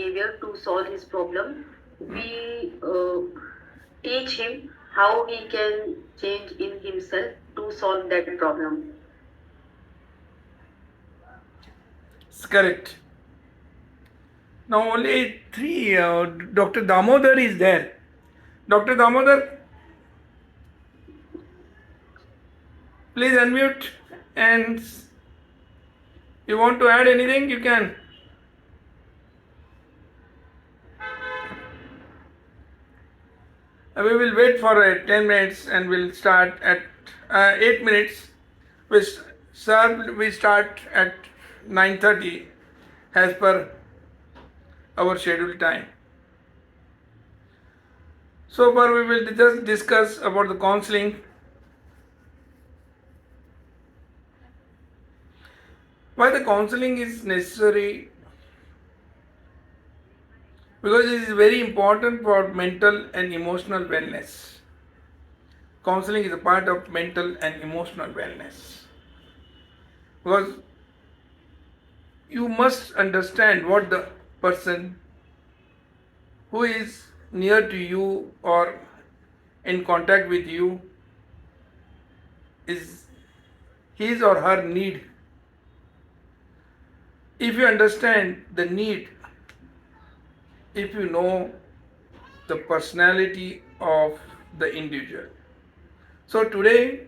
behavior to solve his problem. We teach him how he can change in himself to solve that problem. It's correct. Now only three. Dr. Damodar is there. Dr. Damodar, please unmute, and you want to add anything, you can. We will wait for 10 minutes and we'll start at 8 minutes. We start at 9:30 as per our scheduled time. So far we will just discuss about the counseling. Why the counseling is necessary? Because it is very important for mental and emotional wellness. Counseling is a part of mental and emotional wellness. Because you must understand what the person who is near to you or in contact with you is his or her need. If you understand the need, if you know the personality of the individual. So today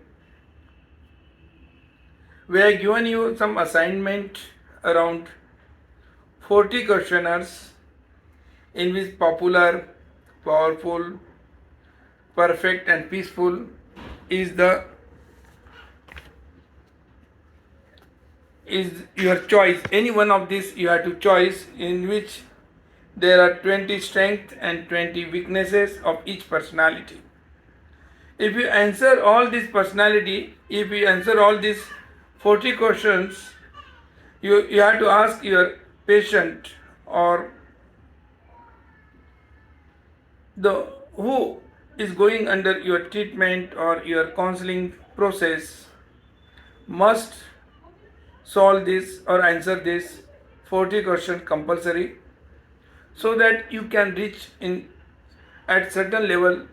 we have given you some assignment around 40 questionnaires in which popular, powerful, perfect and peaceful is your choice. Any one of these you have to choose, in which there are 20 strengths and 20 weaknesses of each personality. If you answer all these personality, if you answer all these 40 questions, you have to ask your patient or the who is going under your treatment or your counseling process must solve this or answer this 40 questions compulsory, so that you can reach in at certain level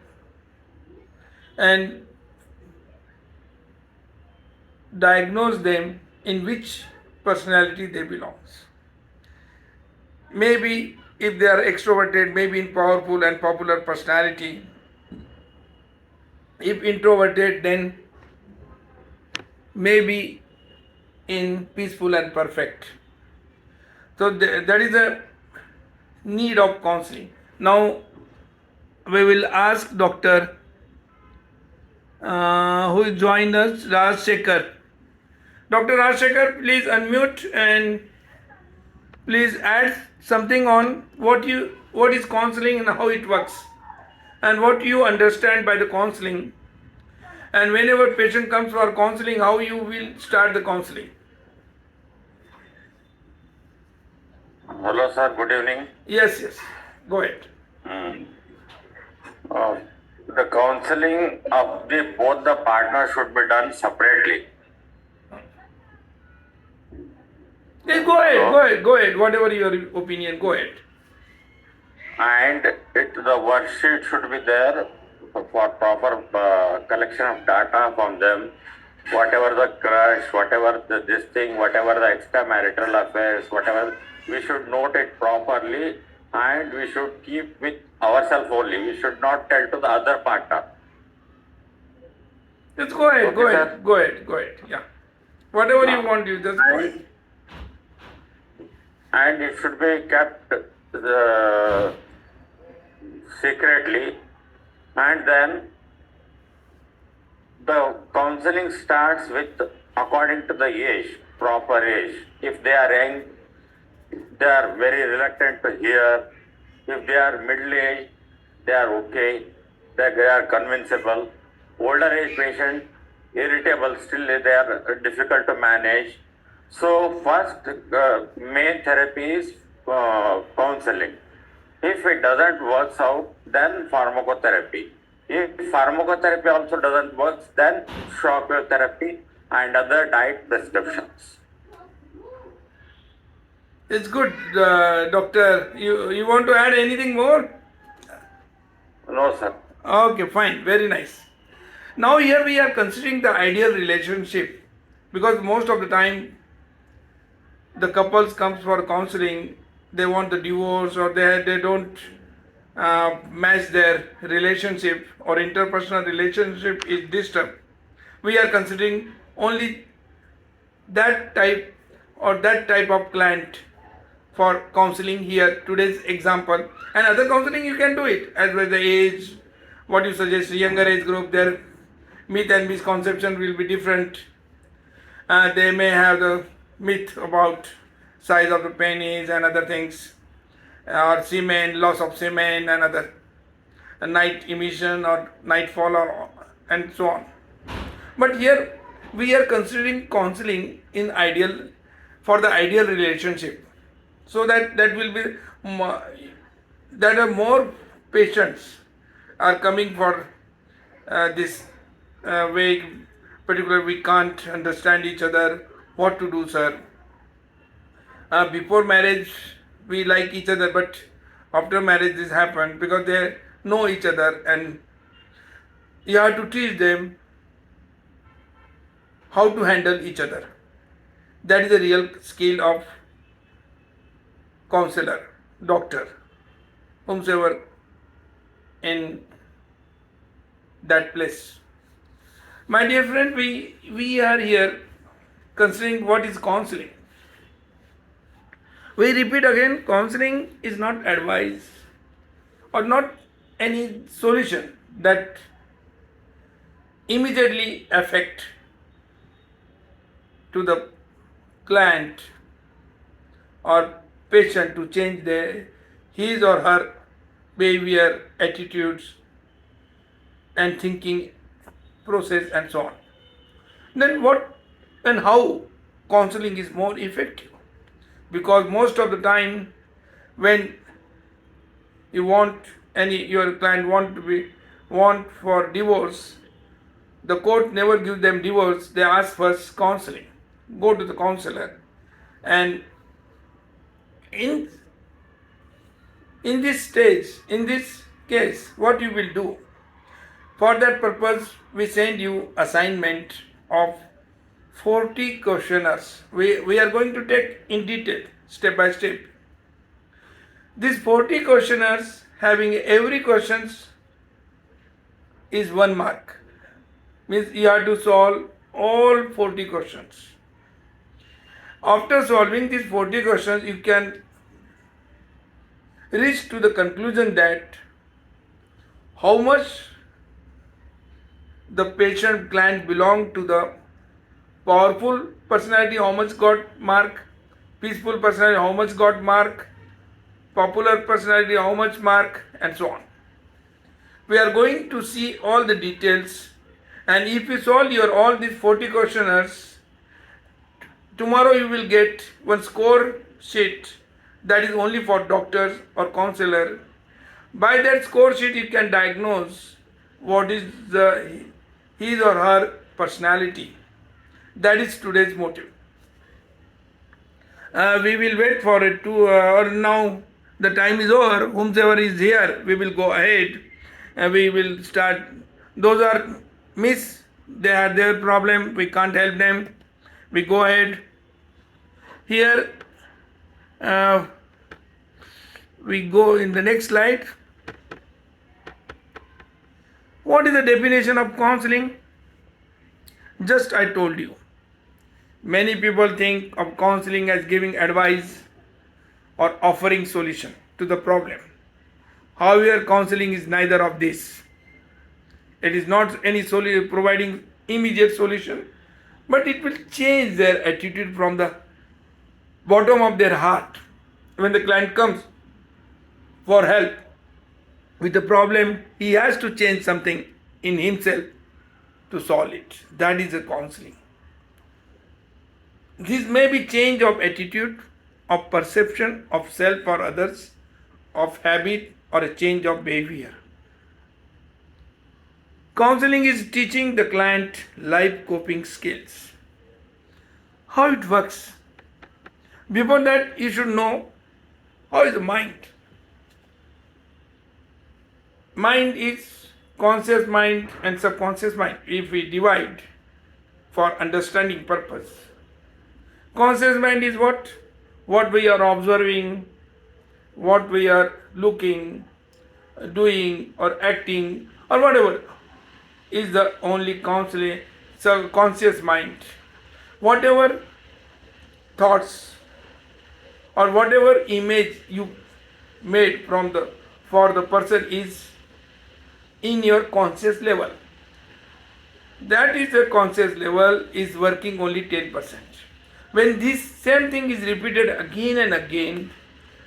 and diagnose them in which personality they belongs. Maybe if they are extroverted, maybe in powerful and popular personality. If introverted, then maybe in peaceful and perfect. So that is a need of counseling. Now we will ask Dr. Who joined us, Rajshekhar. Dr. Rajshekhar, please unmute and please add something on what is counseling and how it works and what you understand by the counseling, and whenever patient comes for counseling, how you will start the counseling. Hello, sir. Good evening. Yes, go ahead. The counseling of both the partners should be done separately. Yes, go ahead. Whatever your opinion, go ahead. And the worksheet should be there for proper collection of data from them. Whatever the crush, whatever this thing, whatever the extramarital affairs, whatever, we should note it properly, and we should keep with ourselves only. We should not tell to the other partner. Just go ahead, Okay, go ahead. Yeah. Whatever you want, you just go ahead. And it should be kept secretly, and then the counseling starts with according to the age, proper age. If they are young, they are very reluctant to hear. If they are middle age, they are okay, they are convincible. Older age patient, irritable, still they are difficult to manage. So first main therapy is counseling. If it doesn't work out, then pharmacotherapy. If pharmacotherapy also doesn't work, then shock wave therapy and other diet prescriptions. It's good, doctor. You want to add anything more? No, sir. Okay, fine. Very nice. Now here we are considering the ideal relationship, because most of the time the couples comes for counseling, they want the divorce, or they don't match their relationship, or interpersonal relationship is disturbed. We are considering only that type of client for counseling here, today's example. And other counseling you can do it as well. The age, what you suggest, younger age group, their myth and misconception will be different. They may have the myth about size of the penis and other things, or semen, loss of semen, and other night emission or nightfall, or and so on. But here we are considering counseling in ideal, for the ideal relationship, so that will be that are more patients are coming for this way. Particularly, we can't understand each other. What to do, sir? Before marriage, we like each other, but after marriage, this happened because they know each other, and you have to teach them how to handle each other. That is the real skill of counselor, doctor, whomsoever in that place. My dear friend, we are here considering what is counseling. We repeat again, counseling is not advice or not any solution that immediately affect to the client or patient to change his or her behavior, attitudes, and thinking process, and so on. Then what and how counseling is more effective? Because most of the time, when you want your client want for divorce, the court never gives them divorce. They ask first counseling. Go to the counselor, and in this stage, in this case, what you will do? For that purpose, we send you assignment of 40 questionnaires. We are going to take in detail, step by step. These 40 questionnaires, having every questions is 1 mark. Means you have to solve all 40 questions. After solving these 40 questions, you can reach to the conclusion that how much the patient client belong to the powerful personality, how much got mark, peaceful personality, how much got mark, popular personality, how much mark, and so on. We are going to see all the details, and if you solve your all these 40 questionnaires, tomorrow you will get one score sheet that is only for doctors or counselor. By that score sheet, you can diagnose what is his or her personality. That is today's motive. We will wait for it to, or now the time is over. Whomsoever is here, we will go ahead and we will start. Those are miss, they are their problem, we can't help them. We go ahead. Here, we go in the next slide. What is the definition of counseling? Just I told you. Many people think of counseling as giving advice or offering solution to the problem. However, counseling is neither of this. It is not any providing immediate solution, but it will change their attitude from the bottom of their heart. When the client comes for help with the problem, he has to change something in himself to solve it. That is a counseling. This may be change of attitude, of perception of self or others, of habit, or a change of behavior. Counseling is teaching the client life coping skills. How it works? Before that, you should know how is the mind. Mind is conscious mind and subconscious mind. If we divide for understanding purpose, conscious mind is what? What we are observing, what we are looking, doing, or acting, or whatever is the only conscious mind. Whatever thoughts or whatever image you made from the for the person is in your conscious level. That is the conscious level is working only 10%. When this same thing is repeated again and again,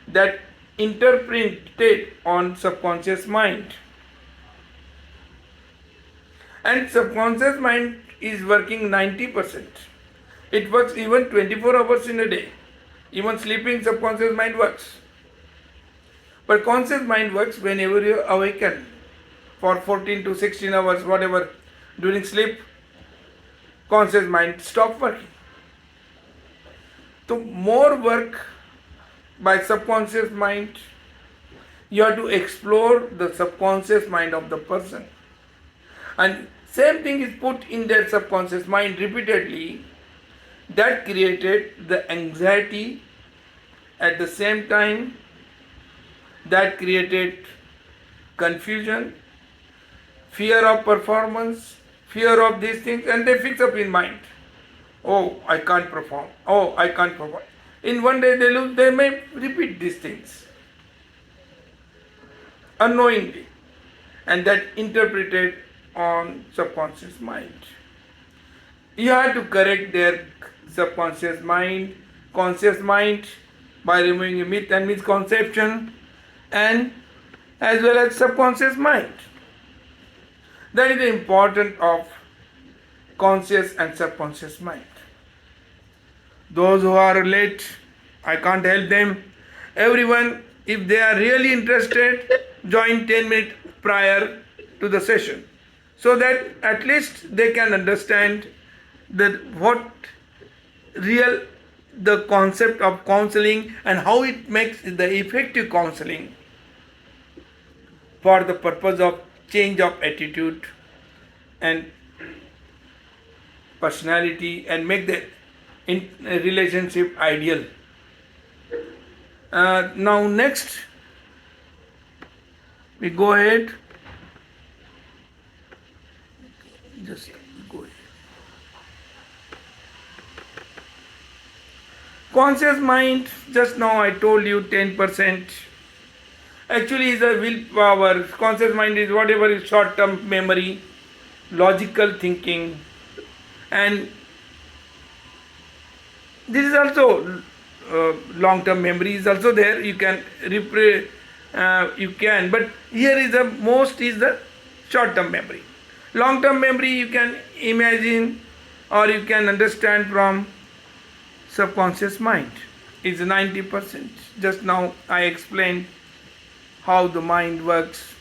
that interpreted on subconscious mind, and subconscious mind is working 90%. It works even 24 hours in a day. Even sleeping subconscious mind works. But conscious mind works whenever you awaken for 14 to 16 hours, whatever. During sleep, conscious mind stops working. So more work by subconscious mind, you have to explore the subconscious mind of the person. And same thing is put in their subconscious mind repeatedly, that created the anxiety. At the same time, that created confusion, fear of performance, fear of these things, and they fix up in mind. Oh, I can't perform. Oh, I can't perform. In one day they may repeat these things unknowingly, and that interpreted on subconscious mind. You have to correct their subconscious mind, conscious mind, by removing myth and misconception, and as well as subconscious mind. That is the importance of conscious and subconscious mind. Those who are late, I can't help them. Everyone, if they are really interested, join 10 minutes prior to the session, so that at least they can understand that what real the concept of counseling and how it makes the effective counseling for the purpose of change of attitude and personality and make the relationship ideal. Now next we go ahead. Just go ahead. Conscious mind, just now I told you 10%. Actually is a willpower. Conscious mind is whatever is short-term memory, logical thinking, and this is also long-term memory is also there. You can but here is the most is the short-term memory. Long-term memory you can imagine or you can understand from subconscious mind is 90%. Just now I explained how the mind works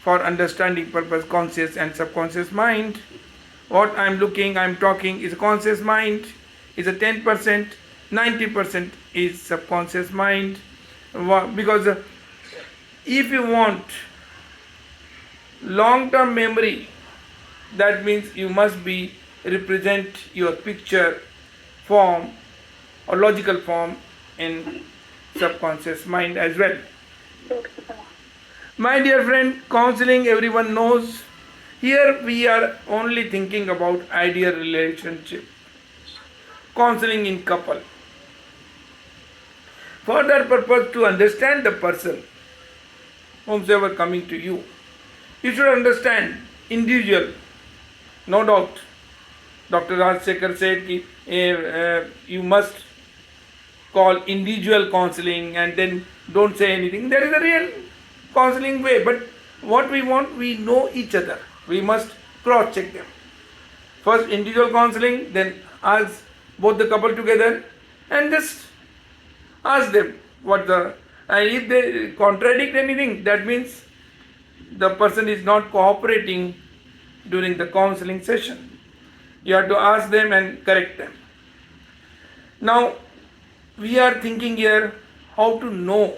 for understanding purpose, conscious and subconscious mind. What I'm looking, I'm talking is conscious mind is a 10%, 90% is subconscious mind. Because if you want long-term memory, that means you must be represent your picture form or logical form in subconscious mind as well. My dear friend, counseling everyone knows. Here we are only thinking about ideal relationship. Counseling in couple. For that purpose, to understand the person, whomsoever coming to you, you should understand individual. No doubt, Dr. Rajsekhar said you must call individual counseling and then don't say anything. That is a real counseling way. But what we want, we know each other. We must cross-check them. First individual counseling, then ask both the couple together and just ask them what the, and if they contradict anything, that means the person is not cooperating during the counseling session. You have to ask them and correct them. Now, we are thinking here how to know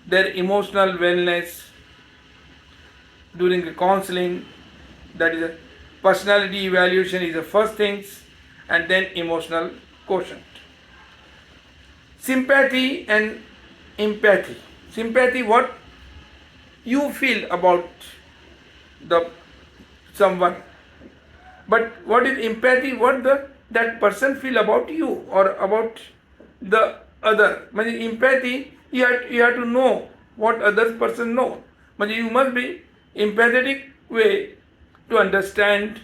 their emotional wellness during the counseling. That is a personality evaluation is the first things, and then emotional quotient. Sympathy and empathy. Sympathy, what you feel about the someone, but what is empathy, what the that person feel about you or about the other. Empathy, you have to know what other person know. You must be empathetic way to understand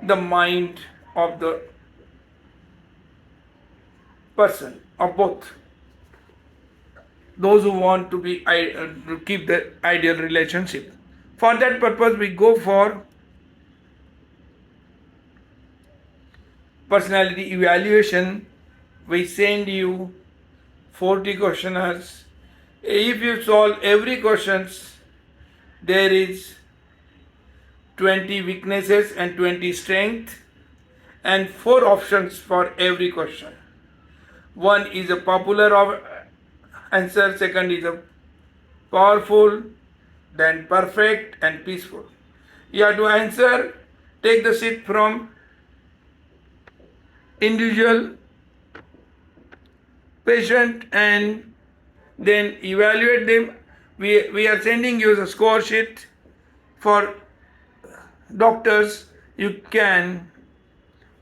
the mind of the person, of both those who want to be to keep the ideal relationship. For that purpose we go for personality evaluation. We send you 40 questionnaires. If you solve every questions, there is 20 weaknesses and 20 strength, and 4 options for every question. One is a popular answer, second is a powerful, then perfect and peaceful. You have to answer, take the seat from individual patient and then evaluate them. We are sending you the score sheet for doctors. You can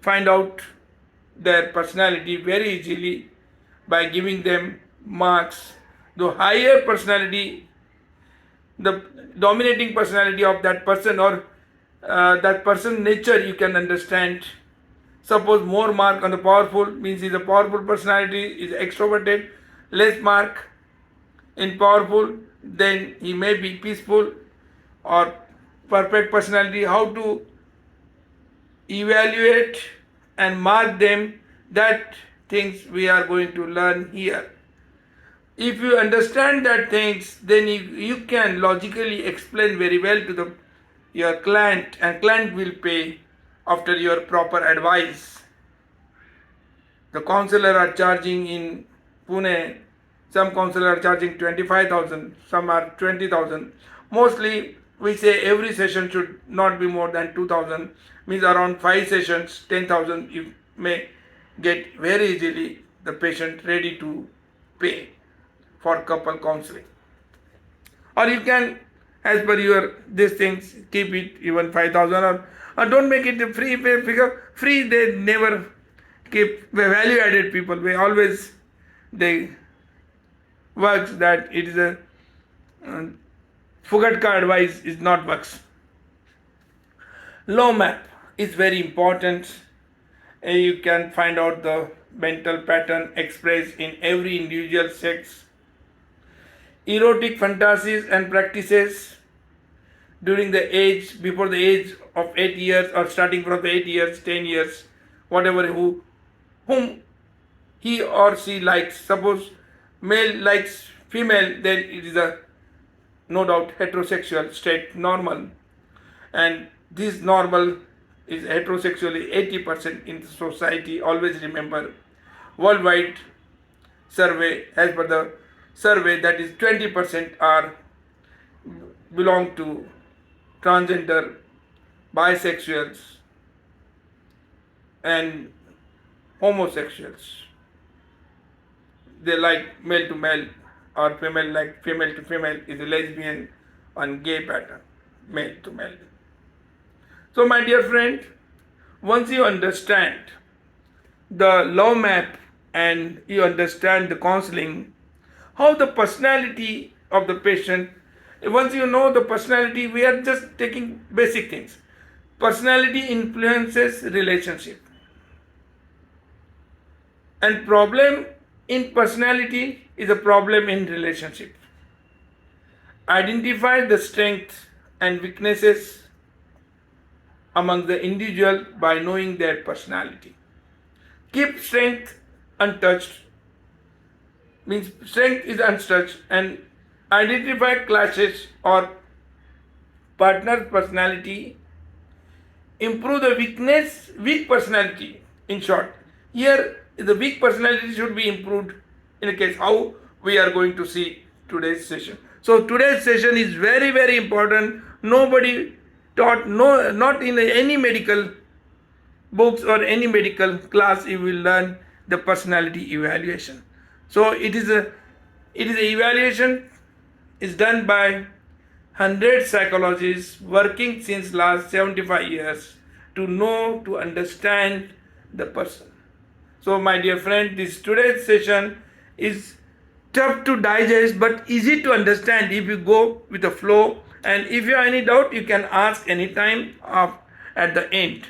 find out their personality very easily by giving them marks. The higher personality, the dominating personality of that person, or that person nature, you can understand. Suppose more mark on the powerful means he's a powerful personality, is extroverted. Less mark in powerful, then he may be peaceful or perfect personality. How to evaluate and mark them, that things we are going to learn here. If you understand that things, then you can logically explain very well to your client, and client will pay after your proper advice. The counselor are charging in Pune, some counselor are charging 25,000, some are 20,000. Mostly we say every session should not be more than 2,000, means around 5 sessions, 10,000 you may get very easily the patient ready to pay for couple counseling. Or you can, as per your these things, keep it even 5,000, or don't make it a free pay figure. Free they never keep. Value added people, we always they works that it is a Fugatka advice is not works. Low map is very important. You can find out the mental pattern expressed in every individual sex. Erotic fantasies and practices during the age, before the age of 8 years, or starting from the 8 years, 10 years, whatever whom he or she likes. Suppose male likes female, then it is a no doubt heterosexual state normal, and this normal is heterosexually 80% in the society. Always remember, worldwide survey, as per the survey, that is 20% are belong to transgender, bisexuals and homosexuals. They like male to male, or female like female to female, is a lesbian and gay pattern, male to male. So my dear friend, once you understand the law map and you understand the counseling, how the personality of the patient, once you know the personality, we are just taking basic things. Personality influences relationship, and problem in personality is a problem in relationship. Identify the strengths and weaknesses among the individual by knowing their personality. Keep strength untouched, means strength is untouched, and identify clashes or partner's personality. Improve the weak personality. In short, here The weak personality should be improved in a case how we are going to see today's session. So today's session is very very important. Nobody taught, no, not in any medical books or any medical class you will learn the personality evaluation. So it is a evaluation is done by 100 psychologists working since last 75 years to know, to understand the person. So my dear friend, this today's session is tough to digest but easy to understand if you go with the flow, and if you have any doubt you can ask anytime at the end.